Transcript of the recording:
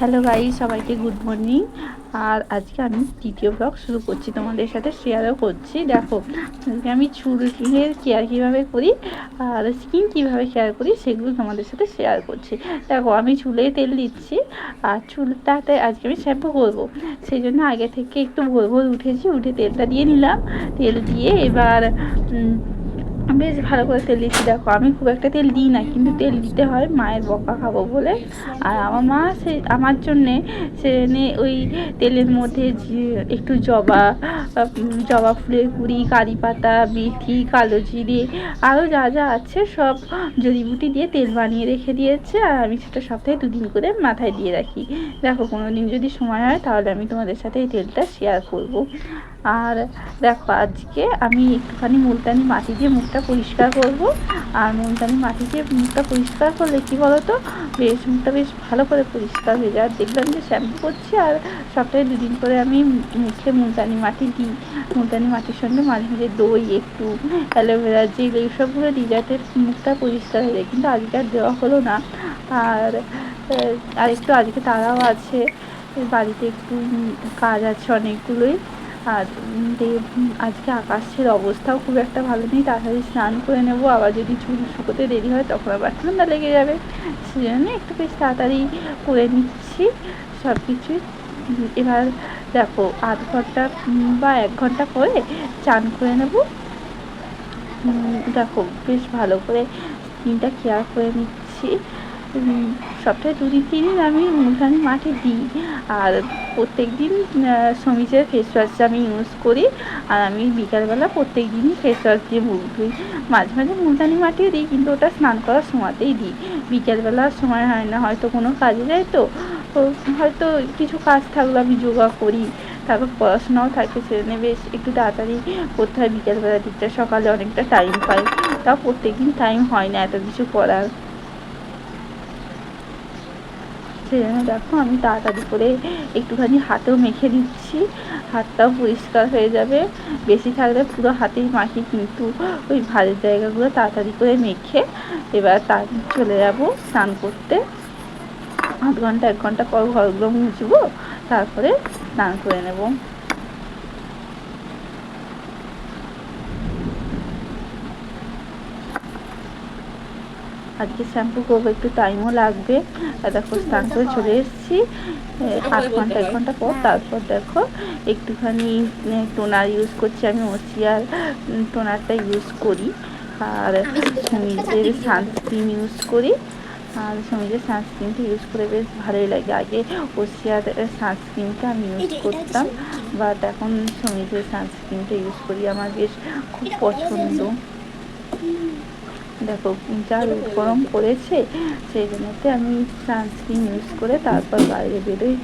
Hello guys, সবাইকে good morning. আর আজকে আমি দ্বিতীয় ব্লগ শুরু করছি, তোমাদের সাথে শেয়ারও করছি। দেখো, আজকে আমি চুলের কেয়ার কীভাবে করি আর স্কিন কীভাবে কেয়ার করি সেগুলো তোমাদের সাথে শেয়ার করছি। দেখো, আমি চুলে তেল দিচ্ছি আর চুলটাতে আজকে আমি শ্যাম্পু করবো, সেই জন্য আগে থেকে একটু ভোর ভোর উঠেছি, উঠে তেলটা দিয়ে নিলাম। তেল দিয়ে এবার বেশ ভালো করে তেল দিচ্ছি। দেখো, আমি খুব একটা তেল দিই না, কিন্তু তেল দিতে হয়, মায়ের বকা খাবো বলে। আর আমার মা আমার জন্যে ওই তেলের মধ্যে একটু জবা ফুলের কুড়ি, কারি পাতা, মেথি, কালো জিরে, আরও যা যা আছে সব জড়িবুটি দিয়ে তেল বানিয়ে রেখে দিয়েছে। আর আমি সেটা সপ্তাহে 2 দিন করে মাথায় দিয়ে রাখি। দেখো, কোনো দিন যদি সময় হয় তাহলে আমি তোমাদের সাথে এই তেলটা শেয়ার করব। আর দেখো, আজকে আমি একটুখানি মুলতানি মাটি দিয়ে মুখটা পরিষ্কার করব। আর মুলতানি মাটি দিয়ে মুখটা পরিষ্কার করলে কী বলো তো, মুখটা বেশ ভালো করে পরিষ্কার হয়ে যায়। দেখলাম যে শ্যাম্পু করছি আর সপ্তাহে 2 দিন করে আমি মুখে মুলতানি মাটি দিই। মুলতানি মাটির সঙ্গে মাঝে মাঝে দই, একটু অ্যালোভেরা জেল, এইসবগুলো দিই যাতে মুখটা পরিষ্কার হয়ে যায়। কিন্তু আজকে আর দেওয়া হলো না। আর একটু আজকে তারাও আছে, বাড়িতে একটু কাজ আছে অনেকগুলোই। আর আজকে আকাশের অবস্থাও খুব একটা ভালো নেই। তাড়াতাড়ি স্নান করে নেবো, আবার যদি চুল শুকোতে দেরি হয় তখন আবার ঠান্ডা লেগে যাবে। সেই জন্য একটু বেশ তাড়াতাড়ি করে নিচ্ছি সব কিছুই। এবার দেখো, আধ ঘন্টা বা 1 ঘন্টা পরে চান করে নেব। দেখো, বেশ ভালো করে স্কিনটা কেয়ার করে নিচ্ছি। সপ্তাহে 2-3 দিন আমি মুলতানি মাটি দিই। আর প্রত্যেক দিন সমিজের ফেস ওয়াশ আমি ইউজ করি। আর আমি বিকালবেলা প্রত্যেক দিনই ফেস ওয়াশ দিয়ে মুখ ধুই। মাঝে মাঝে মুলতানি মাটিও দিই, কিন্তু ওটা স্নান করার সময়তেই দিই। বিকেলবেলার সময় হয় না, হয়তো কোনো কাজে যাই, তো হয়তো কিছু কাজ থাকলো, আমি যোগা করি, তারপর পড়াশোনাও থাকে, সেজন্য বেশ একটু তাড়াতাড়ি করতে হয় বিকেলবেলার দিকটা। সকালে অনেকটা টাইম পাই, তাও প্রত্যেক দিন টাইম হয় না এত কিছু করার। সেই জন্য দেখো, আমি তাড়াতাড়ি করে একটুখানি হাতেও মেখে দিচ্ছি, হাতটাও পরিষ্কার হয়ে যাবে। বেশি থাকলে পুরো হাতেই মাখি, কিন্তু ওই ভাঁজের জায়গাগুলো তাড়াতাড়ি করে মেখে এবার চলে যাবো স্নান করতে। আধ ঘন্টা 1 ঘন্টা পর ঘরগুলো মুছবো, তারপরে স্নান করে নেব। আজকে শ্যাম্পু করবো, একটু টাইমও লাগবে। আর দেখো, স্নান করে চলে এসেছি আধ ঘন্টা 1 ঘন্টা পর। তারপর দেখো, একটুখানি টোনার ইউজ করছি, আমি ওসিয়ার টোনারটা ইউজ করি। আর সমিজের সানস্ক্রিন ইউজ করি। আর সমিজের সানস্ক্রিনটা ইউজ করে বেশ ভালোই লাগে। আগে ওসিয়ার সানস্ক্রিনটা আমি ইউজ করতাম, বাট এখন সমিজের সানস্ক্রিনটা ইউজ করি, আমার বেশ খুব পছন্দ। দেখো, যা রোদ গরম পড়েছে, সেই জন্যতে আমি সানস্ক্রিন ইউজ করে তারপর বাইরে বেরোই।